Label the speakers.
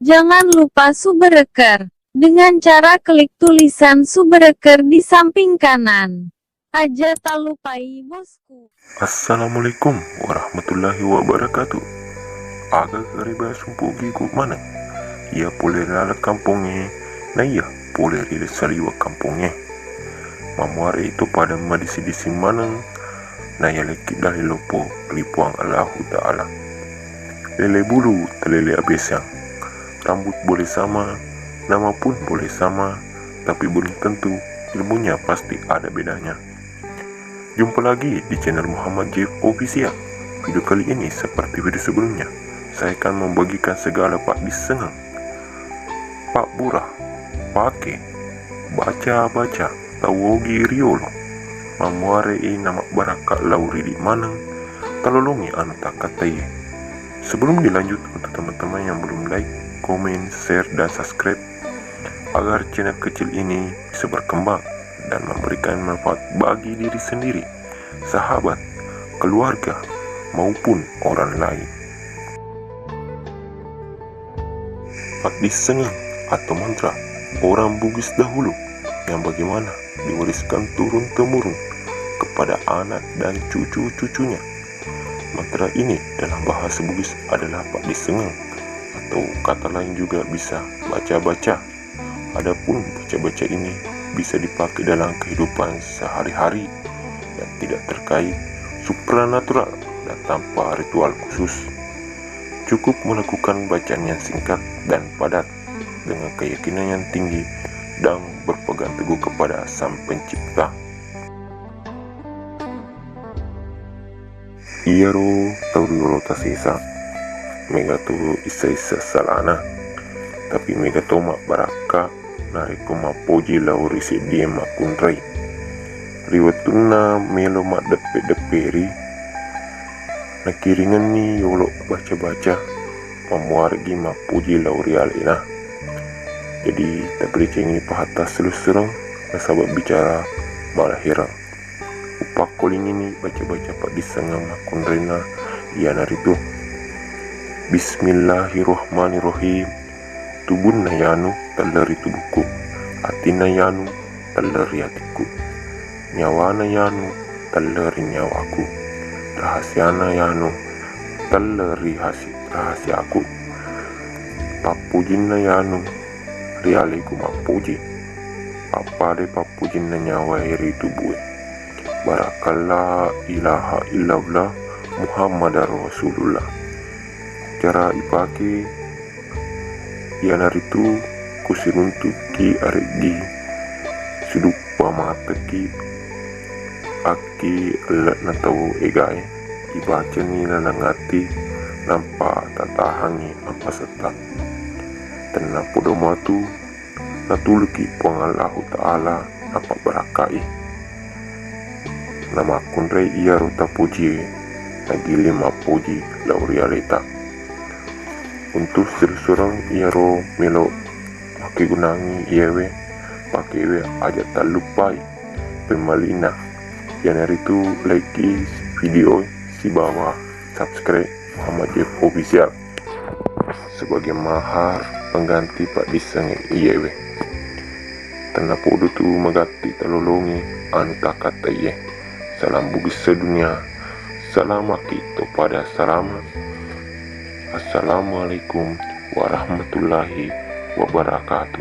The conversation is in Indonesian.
Speaker 1: Jangan lupa subscribe dengan cara klik tulisan subscribe di samping kanan. Aja tak lupai bosku.
Speaker 2: Assalamualaikum warahmatullahi wabarakatuh. Aga kariba sumpugi ku mana? Ia boleh lala kampungnya, na ia boleh rila saliwa kampungnya. Mamuare itu pada madisi-disi manang, na ia leki dali lopo ripuang Allahu Ta'ala. Lele bulu telele abesang, rambut boleh sama, nama pun boleh sama, tapi belum tentu ilmunya pasti ada bedanya. Jumpa lagi di channel Muhammad Jeff Official. Video kali ini seperti video sebelumnya, saya akan membagikan segala pak disengang, pak burah, pake, baca-baca, tawogi riolo, mamuarei nama baraka lauri di manang, talolongi anu tak katai. Sebelum dilanjut, untuk teman-teman yang belum like, komen, share, dan subscribe, agar channel kecil ini bisa berkembang dan memberikan manfaat bagi diri sendiri, sahabat, keluarga, maupun orang lain. Pak disengang atau mantra orang Bugis dahulu yang bagaimana diwariskan turun-temurun kepada anak dan cucu-cucunya. Mantra ini dalam bahasa Bugis adalah pak disengang, atau kata lain juga bisa baca-baca. Adapun baca-baca ini bisa dipakai dalam kehidupan sehari-hari dan tidak terkait supranatural dan tanpa ritual khusus. Cukup melakukan bacaan yang singkat dan padat dengan keyakinan yang tinggi dan berpegang teguh kepada Sang Pencipta. Iyaro tauriolo tasisa megato isa-isa salana, tapi megatoma baraka nareko mapoji lauri sedie makunrai riwatuna melo mak depe-deperi nakiringan ni yolo baca-baca mamuargi mapuji lauri alina. Jadi tak boleh cengi pahata selus-serang nasabab bicara malah hirang. Upak koling ini baca-baca pak disengang makunrena ia naritu. Bismillahirrohmanirrohim. Tubun nayanu talari tubuhku, hati nayanu talari hatiku, nyawa nayanu talari nyawaku, rahasia nayanu talari rahasia aku, papujin nayanu rialiku mapuji, papade papujin nyawa iri tubuh. Barakallah ilaha illallah Muhammadar Rasulullah. Cara ipake yana ritu kusiruntuki arigi suduk pamateki aki alat natau egai ibaca ni lalangati nampak tatahangi apa setak tena podomatu natuluki puang Allahu Ta'ala nampak berakai nama kunrei iya rota puji nagili mapuji laurialeta. Untuk seorang iaro melo pakai gunangi iawe pakai we aja tak lupai pemalina yang hari itu like video si bawah subscribe Muhammad Jeff Official sebagai mahar pengganti pak diseng iawe tanah podo tu magati talolongi anu tak kata iye. Salam Bugis sedunia, salam kita pada salama. Assalamualaikum warahmatullahi wabarakatuh.